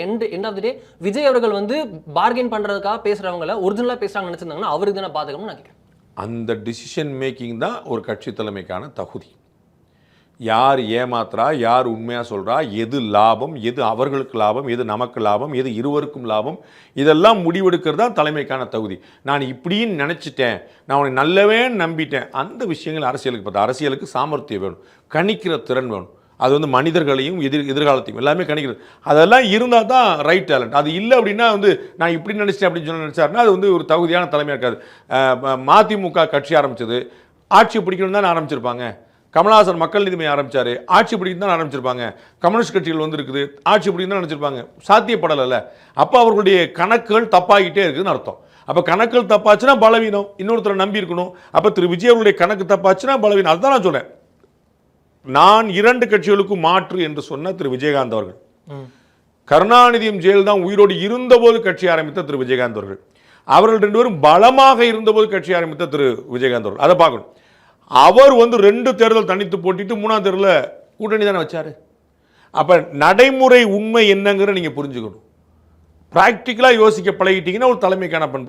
End of the டே விஜய் அவர்கள் வந்து bargain பண்றதுக்காக பேசுறவங்கள ஒரிஜினலா பேசுறாங்க நினைச்சிருந்தாங்கன்னா அவருக்கு தானே பாதகம்னு நான் கேட்கிறேன். அந்த டிசிஷன் மேக்கிங் தான் ஒரு கட்சி தலைமைக்கான தகுதி. யார் ஏமாத்துறா, யார் உண்மையாக சொல்கிறா, எது லாபம், எது அவர்களுக்கு லாபம், எது நமக்கு லாபம், எது இருவருக்கும் லாபம், இதெல்லாம் முடிவெடுக்கிறது தான் தலைமைக்கான தகுதி. நான் இப்படின்னு நினச்சிட்டேன், நான் உன்னை நல்லவே நம்பிட்டேன், அந்த விஷயங்கள் அரசியலுக்கு பார்த்தா அரசியலுக்கு சாமர்த்தியம் வேணும், கணிக்கிற திறன் வேணும். அது வந்து மனிதர்களையும் எதிர்காலத்தையும் எல்லாமே கணிக்கிறது. அதெல்லாம் இருந்தால் தான் ரைட் டேலண்ட். அது இல்லை அப்படின்னா வந்து நான் இப்படி நினச்சிட்டேன் அப்படின்னு சொல்லி நினச்சாருன்னா அது வந்து ஒரு தகுதியான தலைமையாக இருக்காது. மதிமுக கட்சி ஆரம்பித்தது ஆட்சி பிடிக்கணும் தான் ஆரம்பிச்சிருப்பாங்க. கமலஹாசன் மக்கள் நீதி மையம் ஆரம்பிச்சாரு, ஆட்சி பிடிக்கும் தான் ஆரம்பிச்சிருப்பாங்க. கம்யூனிஸ்ட் கட்சிகள் வந்து இருக்குது, ஆட்சி பிடிக்கும் தான் நினச்சிருப்பாங்க. சாத்தியப்படலை. அப்போ அவர்களுடைய கணக்குகள் தப்பாகிட்டே இருக்குதுன்னு அர்த்தம். அப்போ கணக்குகள் தப்பாச்சுன்னா பலவீனம், இன்னொருத்தரை நம்பி இருக்கணும். அப்போ திரு விஜய் அவருடைய கணக்கு தப்பாச்சுன்னா பலவீனம். அதுதான் நான் சொல்றேன். நான் 2 கட்சிகளுக்கும் மாற்று என்று சொன்ன திரு விஜயகாந்த் அவர்கள், கருணாநிதியும் ஜெயலலிதா உயிரோடு இருந்தபோது கட்சி ஆரம்பித்த திரு விஜயகாந்த் அவர்கள், அவர்கள் 2 பேரும் பலமாக இருந்தபோது கட்சி ஆரம்பித்த திரு விஜயகாந்த் அவர்கள், அதை பார்க்கணும். அவர் வந்து 2 தேர்தல் தனித்து போட்டிட்டு 3ஆம் தேர்தலில் கூட்டணி தானே வச்சாரு. அப்போ நடைமுறை உண்மை என்னங்கிற நீங்கள் புரிஞ்சுக்கணும். ப்ராக்டிக்கலாக யோசிக்க பழகிட்டீங்கன்னா ஒரு தலைமைக்கான பண்பு.